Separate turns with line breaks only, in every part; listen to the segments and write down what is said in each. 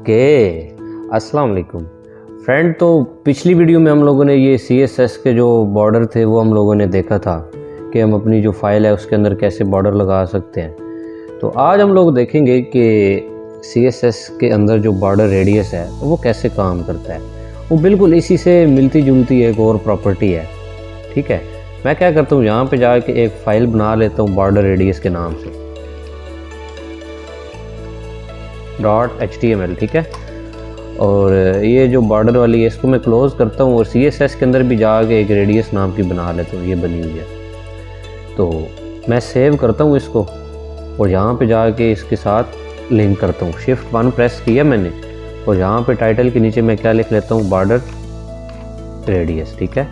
Okay, अस्सलाम वालेकुम friend. तो पिछली वीडियो में हम लोगों ने ये CSS के जो बॉर्डर थे वो हम लोगों ने देखा था कि हम अपनी जो फाइल है उसके अंदर कैसे बॉर्डर लगा सकते हैं। तो आज हम लोग देखेंगे कि CSS के अंदर जो बॉर्डर रेडियस है वो कैसे काम करता है। वो बिल्कुल इसी से मिलती जुलती एक और प्रॉपर्टी है। ठीक है, मैं क्या करता हूँ, यहाँ पे जाके एक फ़ाइल बना लेता हूँ बॉर्डर रेडियस के नाम से .html। ठीक है, और ये जो बॉर्डर वाली है इसको मैं क्लोज़ करता हूँ और CSS के अंदर भी जाके एक रेडियस नाम की बना लेता हूँ, ये बनी हुई है। तो मैं सेव करता हूँ इसको और यहाँ पे जाके इसके साथ लिंक करता हूँ। Shift 1 प्रेस किया मैंने और यहाँ पे टाइटल के नीचे मैं क्या लिख लेता हूँ, बॉर्डर रेडियस। ठीक है,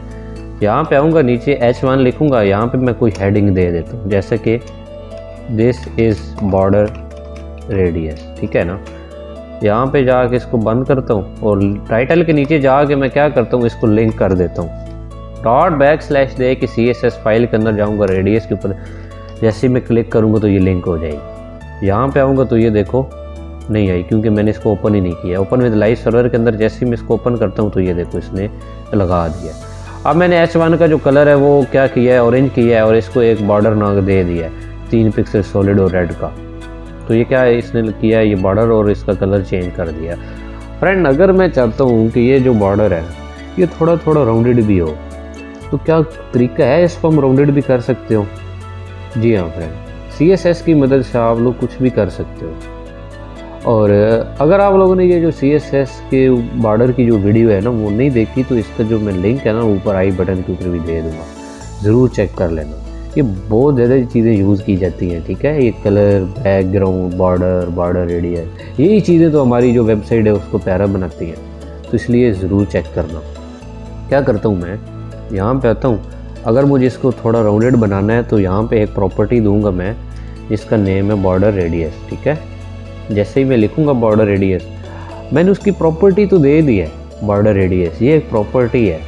यहाँ पे आऊँगा, नीचे H1 लिखूँगा, यहाँ पे मैं कोई हेडिंग दे देता हूँ जैसे कि दिस इज़ बॉर्डर रेडियस। ठीक है ना, यहाँ पे जाके इसको बंद करता हूँ और टाइटल के नीचे जाके मैं क्या करता हूँ, इसको लिंक कर देता हूँ। ./ दे कि CSS फाइल के अंदर जाऊँगा, रेडियस के ऊपर जैसे ही मैं क्लिक करूँगा तो ये लिंक हो जाएगी। यहाँ पे आऊँगा तो ये देखो नहीं आई क्योंकि मैंने इसको ओपन ही नहीं किया। ओपन विद लाइव सर्वर के अंदर जैसे ही मैं इसको ओपन करता हूँ तो ये देखो इसने लगा दिया। अब मैंने H1 का जो कलर है वो क्या किया है, ऑरेंज किया है और इसको एक बॉर्डर नाग दे दिया है 3 पिक्सल सॉलिड और रेड का। तो ये क्या है, इसने किया है ये बॉर्डर और इसका कलर चेंज कर दिया। फ्रेंड, अगर मैं चाहता हूँ कि ये जो बॉर्डर है ये थोड़ा थोड़ा राउंडेड भी हो तो क्या तरीका है, इसको हम राउंडेड भी कर सकते हो। जी हाँ फ्रेंड, CSS की मदद से आप लोग कुछ भी कर सकते हो। और अगर आप लोगों ने ये जो CSS के बॉर्डर की जो वीडियो है ना वो नहीं देखी तो इसका जो मैं लिंक है ना ऊपर आई बटन के ऊपर भी दे दूँगा, ज़रूर चेक कर लेना। ये बहुत ज़्यादा चीज़ें यूज़ की जाती हैं। ठीक है, ये कलर, बैकग्राउंड, बॉर्डर रेडियस, यही चीज़ें तो हमारी जो वेबसाइट है उसको प्यारा बनाती हैं। तो इसलिए ज़रूर चेक करना। क्या करता हूँ मैं, यहाँ पे आता हूँ, अगर मुझे इसको थोड़ा राउंडेड बनाना है तो यहाँ पे एक प्रॉपर्टी दूंगा मैं जिसका नेम है बॉर्डर रेडियस। ठीक है, जैसे ही मैं लिखूँगा बॉर्डर रेडियस, मैंने उसकी प्रॉपर्टी तो दे दी है बॉर्डर रेडियस, ये एक प्रॉपर्टी है।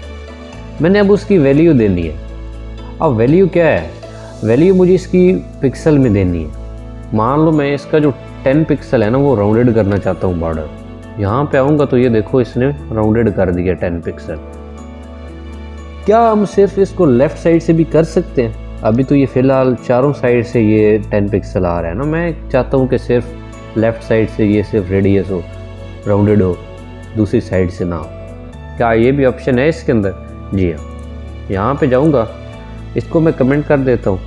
मैंने अब उसकी वैल्यू देनी है। अब वैल्यू क्या है, वैल्यू मुझे इसकी पिक्सल में देनी है। मान लो मैं इसका जो 10 पिक्सल है ना वो राउंडेड करना चाहता हूँ बॉर्डर। यहाँ पे आऊँगा तो ये देखो इसने राउंडेड कर दिया 10 पिक्सल। क्या हम सिर्फ इसको लेफ़्ट साइड से भी कर सकते हैं? अभी तो ये फ़िलहाल चारों साइड से ये 10 पिक्सल आ रहा है ना, मैं चाहता हूँ कि सिर्फ लेफ़्ट साइड से ये सिर्फ रेडियस हो, राउंडेड हो, दूसरी साइड से ना हो। क्या ये भी ऑप्शन है इसके अंदर? जी हाँ, यहाँ पे जाऊँगा, इसको मैं कमेंट कर देता हूँ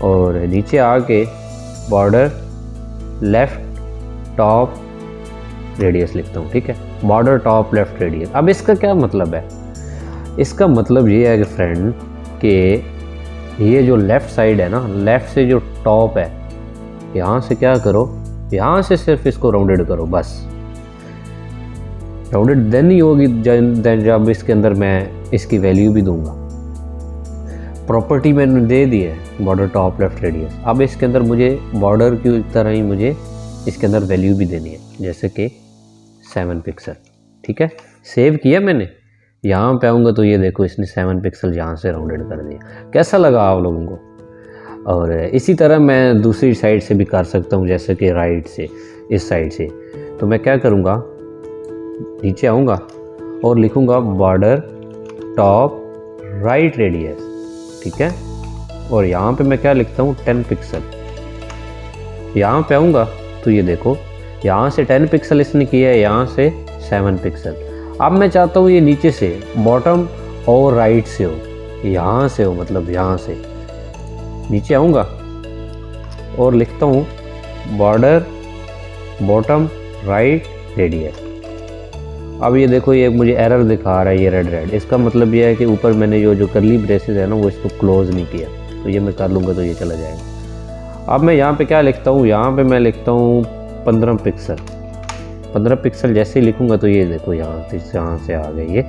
और नीचे आके बॉर्डर लेफ़्ट टॉप रेडियस लिखता हूँ। ठीक है, बॉर्डर टॉप लेफ़्ट रेडियस। अब इसका क्या मतलब है, इसका मतलब ये है कि फ्रेंड कि ये जो लेफ़्ट साइड है ना, लेफ़्ट से जो टॉप है, यहाँ से क्या करो, यहाँ से सिर्फ इसको राउंडेड करो बस। राउंडेड देन ही होगी जब इसके अंदर मैं इसकी वैल्यू भी दूंगा। प्रॉपर्टी मैंने दे दी है बॉर्डर टॉप लेफ्ट रेडियस। अब इसके अंदर मुझे बॉर्डर की तरह ही मुझे इसके अंदर वैल्यू भी देनी है जैसे कि 7 पिक्सल। ठीक है, सेव किया मैंने, यहाँ पे आऊँगा तो ये देखो इसने 7 पिक्सल यहाँ से राउंडेड कर दिया। कैसा लगा आप लोगों को? और इसी तरह मैं दूसरी साइड से भी कर सकता हूँ जैसे कि राइट से, इस साइड से। तो मैं क्या करूँगा, नीचे आऊँगा और लिखूँगा बॉर्डर टॉप राइट रेडियस। ठीक है, और यहाँ पे मैं क्या लिखता हूँ, 10 पिक्सल। यहाँ पे आऊँगा तो ये देखो यहाँ से 10 पिक्सल इसने किया है, यहाँ से 7 पिक्सल। अब मैं चाहता हूँ ये नीचे से बॉटम और राइट से हो, यहाँ से हो, मतलब यहाँ से नीचे आऊँगा और लिखता हूँ बॉर्डर बॉटम राइट रेडियस। अब ये देखो ये मुझे एरर दिखा रहा है ये रेड। इसका मतलब ये है कि ऊपर मैंने जो कर्ली ब्रेसेस है ना वो इसको क्लोज़ नहीं किया। तो ये मैं कर लूँगा तो ये चला जाएगा। अब मैं यहाँ पे क्या लिखता हूँ, यहाँ पे मैं लिखता हूँ 15 पिक्सल। 15 पिक्सल जैसे ही लिखूँगा तो ये देखो यहाँ से आ गए ये।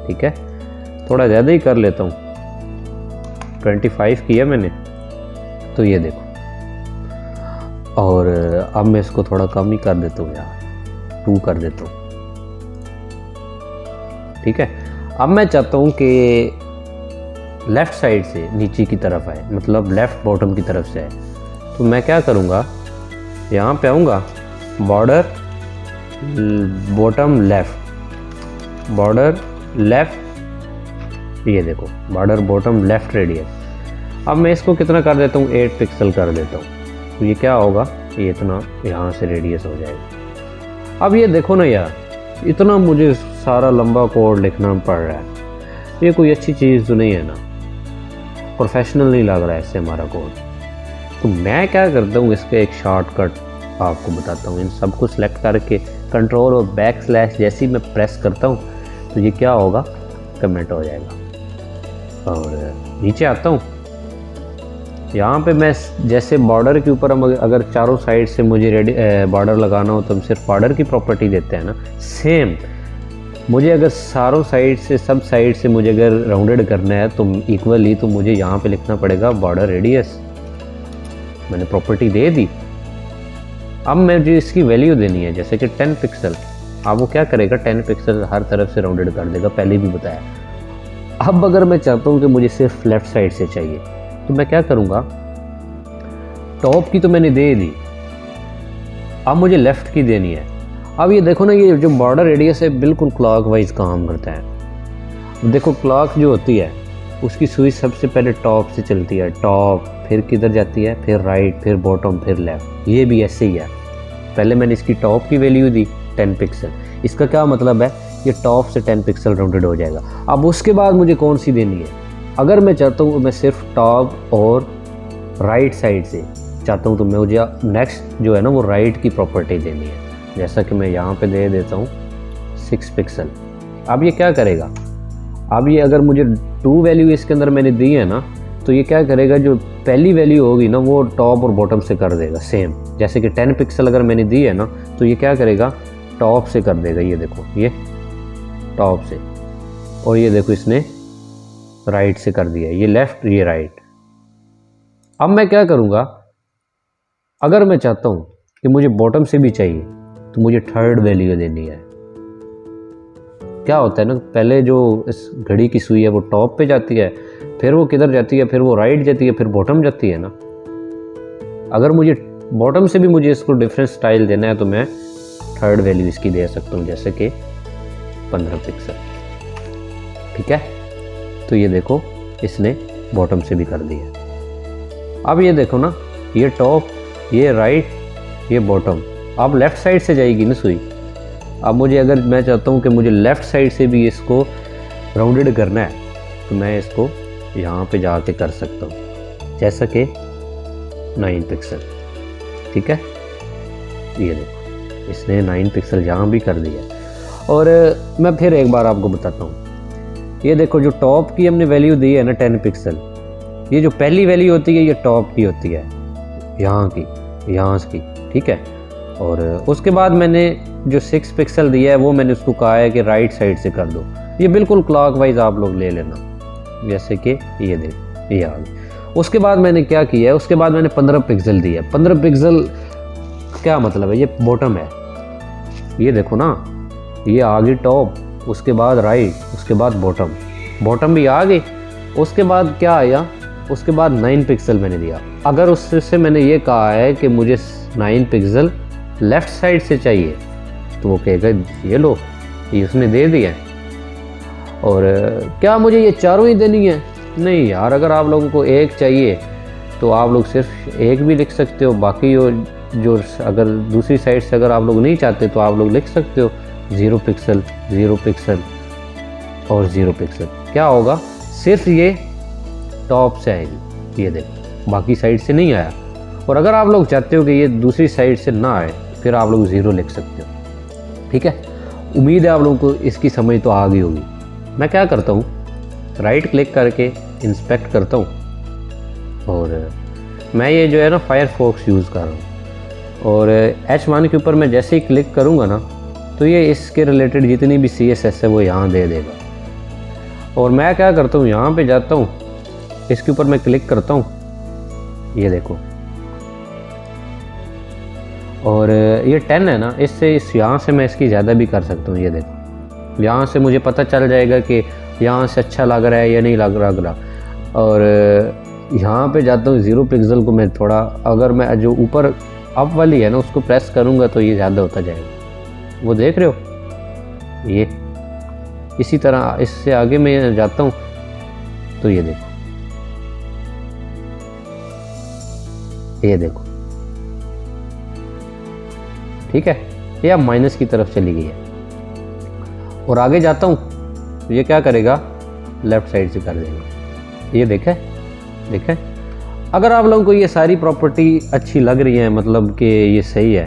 ठीक है, थोड़ा ज़्यादा ही कर लेता हूँ, 25 किया मैंने तो ये देखो। और अब मैं इसको थोड़ा कम ही कर देता हूँ, यहाँ 2 कर देता हूँ। ठीक है, अब मैं चाहता हूँ कि लेफ़्ट साइड से नीचे की तरफ आए, मतलब लेफ़्ट बॉटम की तरफ से आए। तो मैं क्या करूँगा, यहाँ पे आऊँगा border bottom left, border left, ये देखो बॉर्डर बॉटम लेफ्ट रेडियस। अब मैं इसको कितना कर देता हूँ, 8 पिक्सल कर देता हूँ, तो ये क्या होगा, ये इतना यहाँ से रेडियस हो जाएगा। अब ये देखो ना यार, इतना मुझे सारा लंबा कोड लिखना पड़ रहा है, ये कोई अच्छी चीज़ तो नहीं है ना, प्रोफेशनल नहीं लग रहा है इससे हमारा कोड। तो मैं क्या करता हूँ, इसका एक शॉर्टकट आपको बताता हूँ। इन सब को सिलेक्ट करके कंट्रोल और बैकस्लैश जैसे ही मैं प्रेस करता हूँ तो ये क्या होगा, कमेंट हो जाएगा। और नीचे आता हूँ, यहाँ पे मैं जैसे बॉर्डर के ऊपर हम अगर चारों साइड से मुझे बॉर्डर लगाना हो तो हम सिर्फ बॉर्डर की प्रॉपर्टी देते हैं ना, सेम मुझे अगर चारों साइड से सब साइड से मुझे अगर राउंडेड करना है तो इक्वली, तो मुझे यहाँ पे लिखना पड़ेगा बॉर्डर रेडियस। मैंने प्रॉपर्टी दे दी। अब मुझे इसकी वैल्यू देनी है, जैसे कि 10 पिक्सल। अब वो क्या करेगा, 10 पिक्सल हर तरफ से राउंडेड कर देगा, पहले भी बताया। अब अगर मैं चाहता हूँ कि मुझे सिर्फ लेफ्ट साइड से चाहिए तो मैं क्या करूँगा, टॉप की तो मैंने दे दी, अब मुझे लेफ़्ट की देनी है। अब ये देखो ना, ये जो बॉर्डर रेडियस है बिल्कुल क्लॉकवाइज काम करता है। देखो क्लॉक जो होती है उसकी सुई सबसे पहले टॉप से चलती है, टॉप फिर किधर जाती है, फिर राइट, फिर बॉटम, फिर लेफ़्ट। ये भी ऐसे ही है। पहले मैंने इसकी टॉप की वैल्यू दी 10 पिक्सल, इसका क्या मतलब है, ये टॉप से 10 पिक्सल राउंडेड हो जाएगा। अब उसके बाद मुझे कौन सी देनी है, अगर मैं चाहता हूँ मैं सिर्फ टॉप और राइट साइड से चाहता हूँ तो मैं मुझे नेक्स्ट जो है ना वो राइट की प्रॉपर्टी देनी है। जैसा कि मैं यहाँ पे दे देता हूँ 6 पिक्सल। अब ये क्या करेगा, अब ये अगर मुझे 2 वैल्यू इसके अंदर मैंने दी है ना, तो ये क्या करेगा, जो पहली वैल्यू होगी ना वो टॉप और बॉटम से कर देगा सेम। जैसे कि 10 पिक्सल अगर मैंने दी है ना, तो ये क्या करेगा, टॉप से कर देगा। ये देखो, ये टॉप से, और ये देखो इसने राइट से कर दिया, ये लेफ़्ट ये राइट। अब मैं क्या करूँगा, अगर मैं चाहता हूँ कि मुझे बॉटम से भी चाहिए तो मुझे 3rd वैल्यू देनी है। क्या होता है ना, पहले जो इस घड़ी की सुई है वो टॉप पे जाती है, फिर वो किधर जाती है, फिर वो राइट जाती है, फिर बॉटम जाती है ना। अगर मुझे बॉटम से भी मुझे इसको डिफरेंट स्टाइल देना है तो मैं 3rd वैल्यू इसकी दे सकता हूँ, जैसे कि 15 पिक्सल। ठीक है, तो ये देखो इसने बॉटम से भी कर दिया। अब ये देखो ना, ये टॉप, ये राइट, ये बॉटम। अब लेफ़्ट साइड से जाएगी ना सुई। अब मुझे अगर मैं चाहता हूँ कि मुझे लेफ़्ट साइड से भी इसको राउंडेड करना है तो मैं इसको यहाँ पे जाके कर सकता हूँ, जैसा कि 9 पिक्सल। ठीक है, ये देखो इसने 9 पिक्सल यहाँ भी कर दिया। और मैं फिर एक बार आपको बताता हूँ, ये देखो जो टॉप की हमने वैल्यू दी है ना 10 पिक्सल, ये जो पहली वैल्यू होती है ये टॉप की होती है, यहाँ की, यहाँ की। ठीक है, और उसके बाद मैंने जो 6 पिक्सल दिया है वो मैंने उसको कहा है कि राइट साइड से कर दो। ये बिल्कुल क्लॉकवाइज आप लोग ले लेना, जैसे कि ये देख ये आ गई। उसके बाद मैंने क्या किया है, उसके बाद मैंने 15 पिक्सल दिया। 15 पिक्सल क्या मतलब है, ये बॉटम है। ये देखो ना, ये आ गई टॉप, उसके बाद राइट, उसके बाद बॉटम, बॉटम भी आ गई। उसके बाद क्या आया, उसके बाद 9 पिक्सल मैंने दिया। अगर उससे मैंने ये कहा है कि मुझे 9 पिक्सल लेफ़्ट साइड से चाहिए तो वो कहेगा ये लो, ये उसने दे दिया। और क्या मुझे ये चारों ही देनी है, नहीं यार, अगर आप लोगों को एक चाहिए तो आप लोग सिर्फ एक भी लिख सकते हो, बाकी जो अगर दूसरी साइड से अगर आप लोग नहीं चाहते तो आप लोग लिख सकते हो 0 पिक्सल 0 पिक्सल और 0 पिक्सल। क्या होगा, सिर्फ ये टॉप से आएगी, ये देखो बाकी साइड से नहीं आया। और अगर आप लोग चाहते हो कि ये दूसरी साइड से ना आए फिर आप लोग 0 लिख सकते हो। ठीक है, उम्मीद है आप लोगों को इसकी समझ तो आ गई होगी। मैं क्या करता हूँ, राइट क्लिक करके इंस्पेक्ट करता हूँ और मैं ये जो है ना फायरफॉक्स यूज़ कर रहा हूँ। और H1 के ऊपर मैं जैसे ही क्लिक करूँगा ना तो ये इसके रिलेटेड जितनी भी CSS है वो यहाँ दे देगा। और मैं क्या करता हूँ, यहाँ पे जाता हूँ, इसके ऊपर मैं क्लिक करता हूँ, ये देखो, और ये 10 है ना, इससे यहाँ से मैं इसकी ज़्यादा भी कर सकता हूँ। ये देखो, यहाँ से मुझे पता चल जाएगा कि यहाँ से अच्छा लग रहा है या नहीं लग रहा। और यहाँ पे जाता हूँ 0 पिक्सल को मैं थोड़ा, अगर मैं जो ऊपर अप वाली है ना उसको प्रेस करूँगा तो ये ज़्यादा होता जाएगा। वो देख रहे हो, ये इसी तरह इससे आगे मैं जाता हूँ तो ये देखो, ये देखो, ठीक है, ये अब माइनस की तरफ चली गई है। और आगे जाता हूँ तो ये क्या करेगा, लेफ्ट साइड से कर देगा। ये देखें, देखें। अगर आप लोगों को ये सारी प्रॉपर्टी अच्छी लग रही है, मतलब कि ये सही है,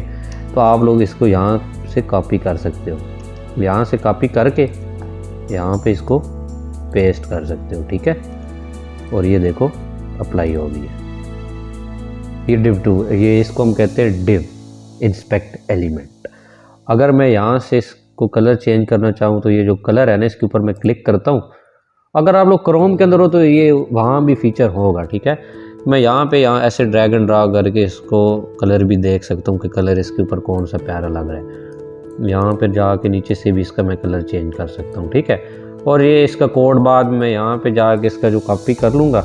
तो आप लोग इसको यहाँ से कॉपी कर सकते हो। यहाँ से कॉपी करके यहाँ पे इसको पेस्ट कर सकते हो, ठीक है। और ये देखो अप्लाई हो गई है। ये div 2, ये इसको हम कहते हैं div इंस्पेक्ट एलिमेंट। अगर मैं यहाँ से इसको कलर चेंज करना चाहूँ तो ये जो कलर है ना, इसके ऊपर मैं क्लिक करता हूँ। अगर आप लोग क्रोम के अंदर हो तो ये वहाँ भी फीचर होगा, ठीक है। मैं यहाँ ऐसे ड्रैग एंड ड्रा करके इसको कलर भी देख सकता हूँ कि कलर इसके ऊपर कौन सा प्यारा लग रहा है। यहाँ पर जाके नीचे से भी इसका मैं कलर चेंज कर सकता हूँ, ठीक है। और ये इसका कोड बाद में यहाँ पे जाके इसका जो कॉपी कर लूँगा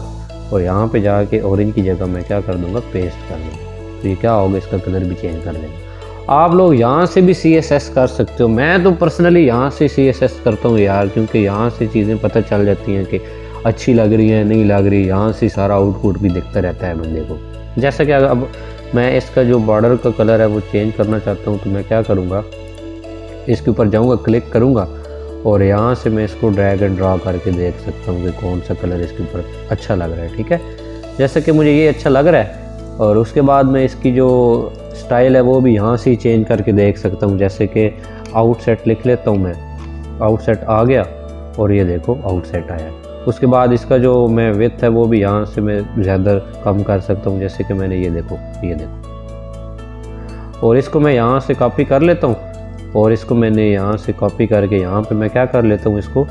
और यहाँ पे जाके ऑरेंज की जगह मैं क्या कर दूँगा, पेस्ट कर दूँगा। तो ये क्या होगा, इसका कलर भी चेंज कर देंगे। आप लोग यहाँ से भी CSS कर सकते हो। मैं तो पर्सनली यहाँ से CSS करता हूँ यार, क्योंकि यहाँ से चीज़ें पता चल जाती हैं कि अच्छी लग रही है नहीं लग रही। यहाँ से सारा आउटपुट भी दिखता रहता है बंदे को। जैसा कि अब मैं इसका जो बॉर्डर का कलर है वो चेंज करना चाहता हूँ, तो मैं क्या करूँगा, इसके ऊपर जाऊँगा, क्लिक करूँगा और यहाँ से मैं इसको ड्रैग एंड ड्रा करके देख सकता हूँ कि कौन सा कलर इसके ऊपर अच्छा लग रहा है, ठीक है। जैसे कि मुझे ये अच्छा लग रहा है। और उसके बाद मैं इसकी जो स्टाइल है वो भी यहाँ से ही चेंज करके देख सकता हूँ। जैसे कि आउटसेट लिख लेता हूँ मैं, आउटसेट आ गया और ये देखो आउटसेट आया। उसके बाद इसका जो मैं विड्थ है वो भी यहाँ से मैं ज़्यादा कम कर सकता हूँ। जैसे कि मैंने ये देखो, ये देखो। और इसको मैं यहाँ से कॉपी कर लेता हूँ और इसको मैंने यहाँ से कॉपी करके यहाँ पे मैं क्या कर लेता हूँ, इसको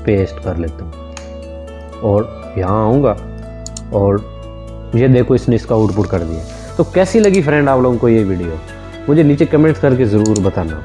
पेस्ट कर लेता हूँ और यहाँ आऊँगा और ये देखो इसने इसका आउटपुट कर दिया। तो कैसी लगी फ्रेंड आप लोगों को ये वीडियो, मुझे नीचे कमेंट्स करके ज़रूर बताना।